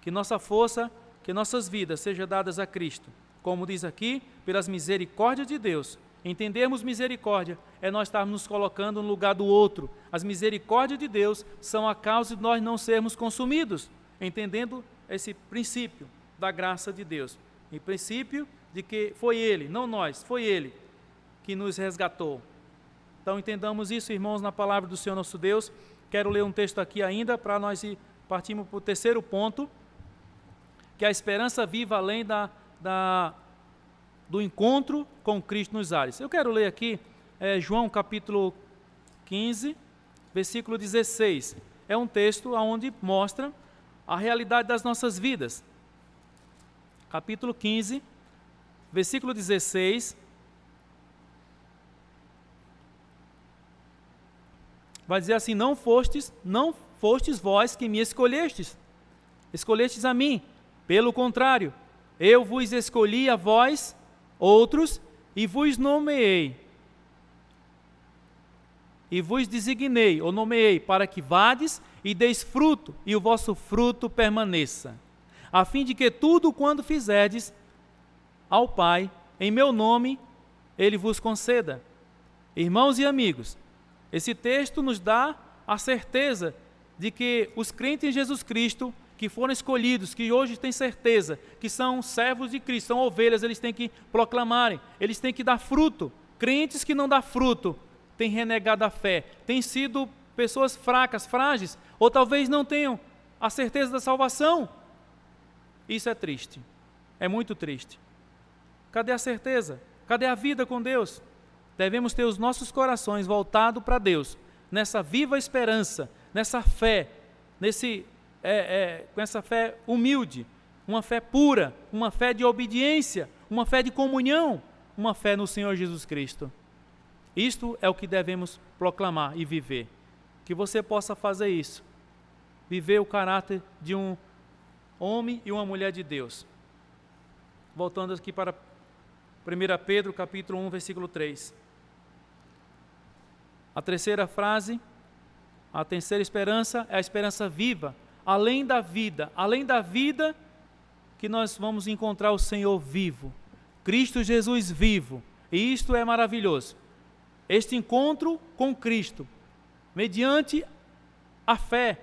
Que nossa força, que nossas vidas sejam dadas a Cristo. Como diz aqui, pelas misericórdias de Deus. Entendermos misericórdia é nós estarmos nos colocando no lugar do outro. As misericórdias de Deus são a causa de nós não sermos consumidos. Entendendo esse princípio da graça de Deus. E princípio de que foi Ele, não nós, foi Ele que nos resgatou. Então entendamos isso, irmãos, na palavra do Senhor nosso Deus. Quero ler um texto aqui ainda para nós partirmos para o terceiro ponto, que é a esperança viva além do encontro com Cristo nos ares. Eu quero ler aqui João capítulo 15, versículo 16. É um texto onde mostra a realidade das nossas vidas. Capítulo 15, versículo 16. Vai dizer assim: não fostes vós que me escolhestes a mim, pelo contrário, eu vos escolhi a vós, outros, e vos nomeei, e vos designei, ou nomeei, para que vades e deis fruto, e o vosso fruto permaneça, a fim de que tudo quando fizerdes ao Pai, em meu nome, Ele vos conceda. Irmãos e amigos, esse texto nos dá a certeza de que os crentes em Jesus Cristo, que foram escolhidos, que hoje têm certeza, que são servos de Cristo, são ovelhas, eles têm que proclamarem, eles têm que dar fruto. Crentes que não dão fruto, têm renegado a fé, têm sido pessoas fracas, frágeis, ou talvez não tenham a certeza da salvação. Isso é triste, é muito triste. Cadê a certeza? Cadê a vida com Deus? Devemos ter os nossos corações voltados para Deus, nessa viva esperança, nessa fé, com essa fé humilde, uma fé pura, uma fé de obediência, uma fé de comunhão, uma fé no Senhor Jesus Cristo. Isto é o que devemos proclamar e viver. Que você possa fazer isso, viver o caráter de um homem e uma mulher de Deus. Voltando aqui para 1 Pedro, capítulo 1, versículo 3. A terceira frase, a terceira esperança é a esperança viva, além da vida que nós vamos encontrar o Senhor vivo, Cristo Jesus vivo, e isto é maravilhoso. Este encontro com Cristo, mediante a fé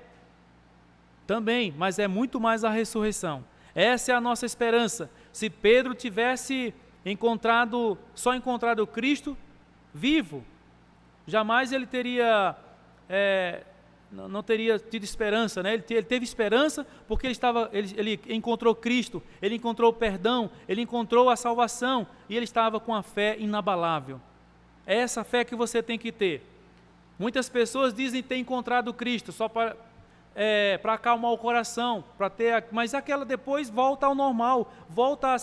também, mas é muito mais a ressurreição. Essa é a nossa esperança. Se Pedro tivesse só encontrado Cristo vivo, jamais ele teria, não teria tido esperança, né? Ele teve esperança porque ele encontrou Cristo, ele encontrou o perdão, ele encontrou a salvação, e ele estava com a fé inabalável. É essa fé que você tem que ter. Muitas pessoas dizem ter encontrado Cristo só para acalmar o coração, mas aquela depois volta ao normal, volta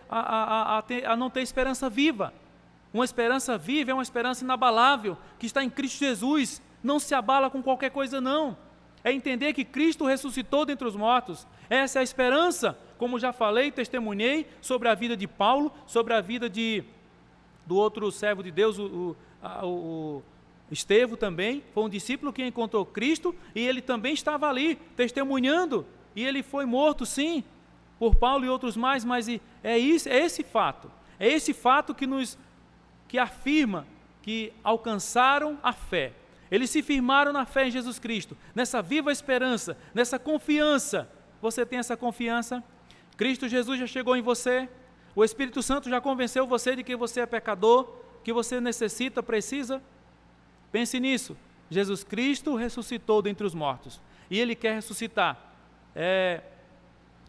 a não ter esperança viva. Uma esperança viva é uma esperança inabalável, que está em Cristo Jesus, não se abala com qualquer coisa não. É entender que Cristo ressuscitou dentre os mortos. Essa é a esperança, como já falei, testemunhei sobre a vida de Paulo, sobre a vida do outro servo de Deus, o Estevão também, foi um discípulo que encontrou Cristo, e ele também estava ali, testemunhando, e ele foi morto sim, por Paulo e outros mais, mas é esse fato que afirma que alcançaram a fé. Eles se firmaram na fé em Jesus Cristo, nessa viva esperança, nessa confiança. Você tem essa confiança? Cristo Jesus já chegou em você, o Espírito Santo já convenceu você de que você é pecador, que você necessita, precisa. Pense nisso. Jesus Cristo ressuscitou dentre os mortos, e Ele quer ressuscitar.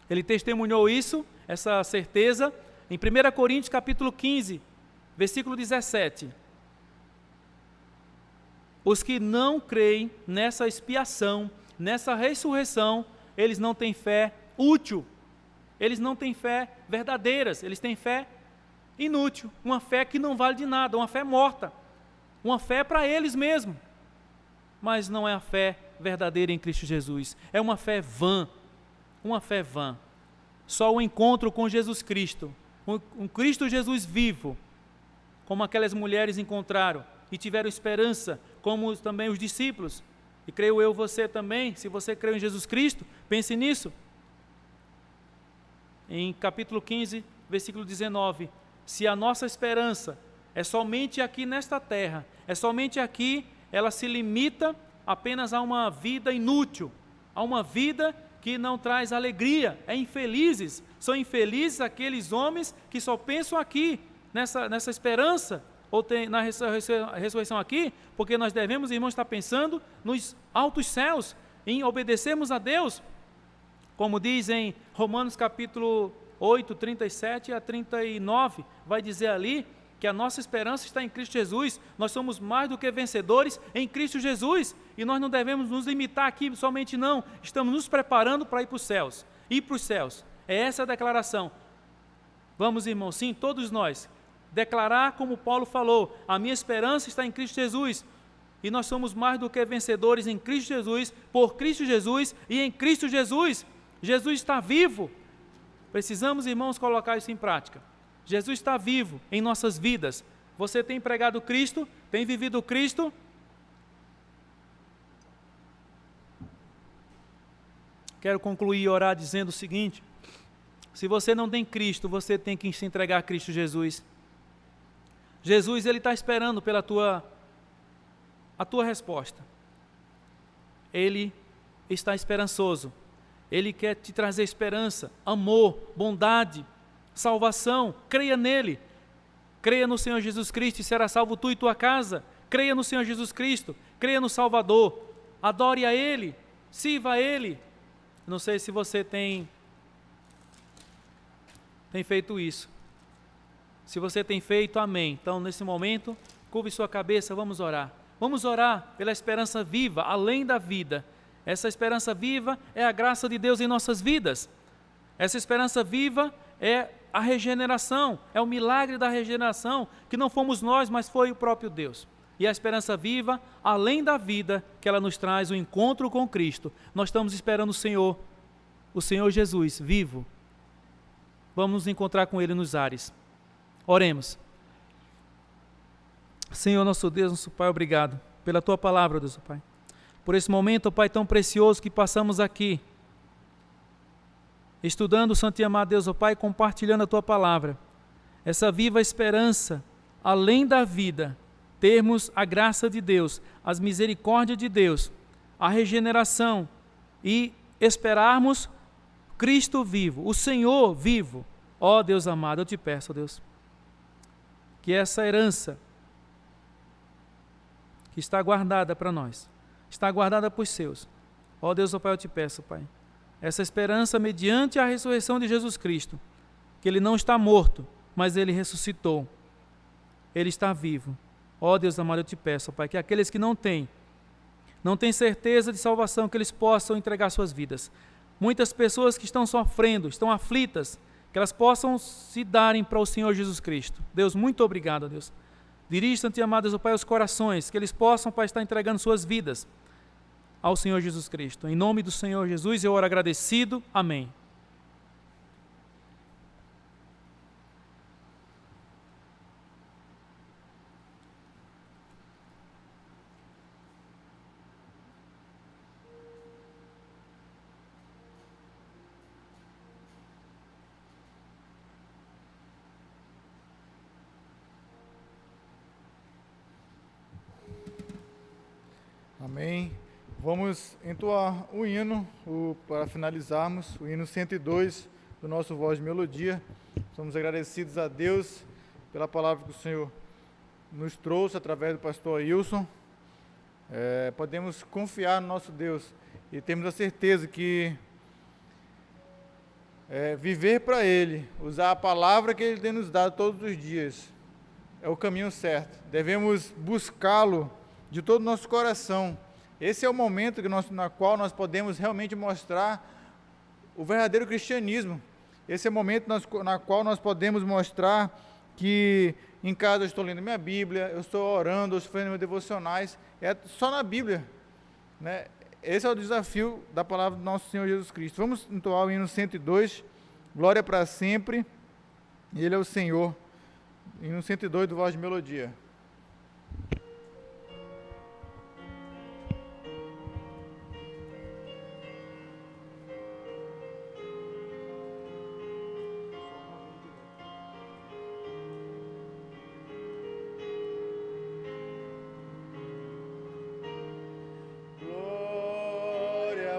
Ele testemunhou isso, essa certeza, em 1 Coríntios capítulo 15, versículo 17. Os que não creem nessa expiação, nessa ressurreição, eles não têm fé útil, eles não têm fé verdadeiras, eles têm fé inútil, uma fé que não vale de nada, uma fé morta, uma fé para eles mesmos, mas não é a fé verdadeira em Cristo Jesus, é uma fé vã, uma fé vã. Só o encontro com Jesus Cristo, um Cristo Jesus vivo, como aquelas mulheres encontraram e tiveram esperança, como também os discípulos, e creio eu você também, se você creu em Jesus Cristo, pense nisso. Em capítulo 15, versículo 19, se a nossa esperança é somente aqui nesta terra, é somente aqui, ela se limita apenas a uma vida inútil, a uma vida que não traz alegria, são infelizes aqueles homens que só pensam aqui, nessa esperança, ou na ressurreição aqui, porque nós devemos, irmãos, estar pensando nos altos céus, em obedecermos a Deus, como diz em Romanos capítulo 8, 37 a 39, vai dizer ali, que a nossa esperança está em Cristo Jesus, nós somos mais do que vencedores em Cristo Jesus, e nós não devemos nos limitar aqui somente não, estamos nos preparando para ir para os céus, é essa a declaração. Vamos, irmãos, sim, todos nós, declarar como Paulo falou, a minha esperança está em Cristo Jesus, e nós somos mais do que vencedores em Cristo Jesus, por Cristo Jesus e em Cristo Jesus. Jesus está vivo, precisamos, irmãos, colocar isso em prática. Jesus está vivo em nossas vidas. Você tem pregado Cristo? Tem vivido Cristo? Quero concluir e orar dizendo o seguinte: se você não tem Cristo, você tem que se entregar a Cristo Jesus. Jesus, Ele está esperando pela a tua resposta. Ele está esperançoso. Ele quer te trazer esperança, amor, bondade, salvação. Creia nele, creia no Senhor Jesus Cristo e será salvo tu e tua casa. Creia no Senhor Jesus Cristo, creia no Salvador, adore a Ele, sirva a Ele. Não sei se você tem feito isso. Se você tem feito, amém. Então, nesse momento, curve sua cabeça, vamos orar. Vamos orar pela esperança viva, além da vida. Essa esperança viva é a graça de Deus em nossas vidas. Essa esperança viva é a regeneração, é o milagre da regeneração, que não fomos nós, mas foi o próprio Deus. E a esperança viva, além da vida, que ela nos traz o encontro com Cristo. Nós estamos esperando o Senhor Jesus, vivo. Vamos nos encontrar com Ele nos ares. Oremos. Senhor, nosso Deus, nosso Pai, obrigado pela Tua palavra, Deus, Pai. Por esse momento, Pai, tão precioso que passamos aqui, estudando o Santo e Amado Deus, Pai, compartilhando a Tua palavra. Essa viva esperança, além da vida, termos a graça de Deus, as misericórdias de Deus, a regeneração e esperarmos Cristo vivo, o Senhor vivo. Ó Deus amado, eu te peço, Deus, que essa herança que está guardada para nós, está guardada para os seus. Ó Deus, ó Pai, eu te peço, Pai, essa esperança mediante a ressurreição de Jesus Cristo, que Ele não está morto, mas Ele ressuscitou, Ele está vivo. Ó Deus amado, eu te peço, Pai, que aqueles que não têm certeza de salvação, que eles possam entregar suas vidas. Muitas pessoas que estão sofrendo, estão aflitas, que elas possam se darem para o Senhor Jesus Cristo. Deus, muito obrigado, Deus. Dirige, Santo e amado Deus, Pai, os corações, que eles possam, Pai, estar entregando suas vidas ao Senhor Jesus Cristo. Em nome do Senhor Jesus, eu oro agradecido. Amém. Amém. Vamos entoar o hino para finalizarmos, o hino 102 do nosso Voz de Melodia. Somos agradecidos a Deus pela palavra que o Senhor nos trouxe através do pastor Wilson. Podemos confiar no nosso Deus e temos a certeza que viver para Ele, usar a palavra que Ele tem nos dado todos os dias, é o caminho certo. Devemos buscá-lo de todo o nosso coração. Esse é o momento na qual nós podemos realmente mostrar o verdadeiro cristianismo. Esse é o momento na qual nós podemos mostrar que em casa eu estou lendo minha Bíblia, eu estou orando, eu estou fazendo meus devocionais, é só na Bíblia, né? Esse é o desafio da palavra do nosso Senhor Jesus Cristo. Vamos entoar o hino 102, Glória para sempre, Ele é o Senhor. Hino 102 do Voz de Melodia.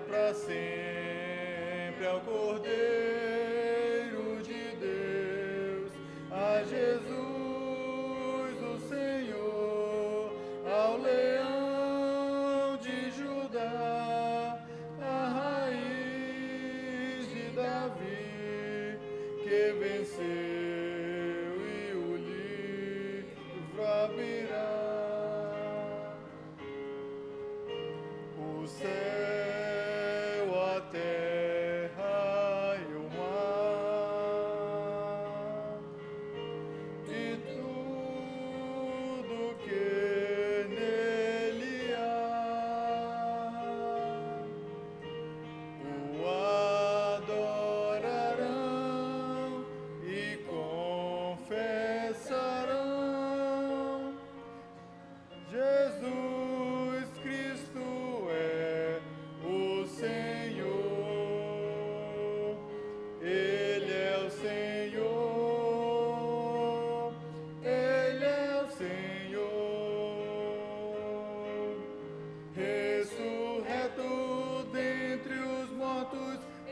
Para sempre ao Cordeiro de Deus, a Jesus o Senhor, ao Leão de Judá, a raiz de Davi, que venceu e o livro abrirá. O céu,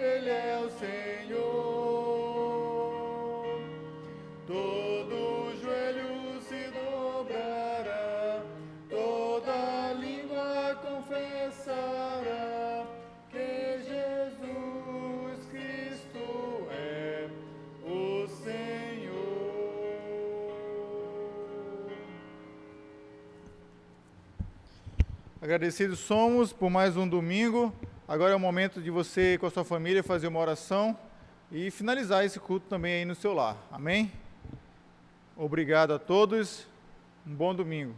Ele é o Senhor. Todo joelho se dobrará, toda língua confessará que Jesus Cristo é o Senhor. Agradecidos somos por mais um domingo. Agora é o momento de você, com a sua família, fazer uma oração e finalizar esse culto também aí no seu lar. Amém? Obrigado a todos. Um bom domingo.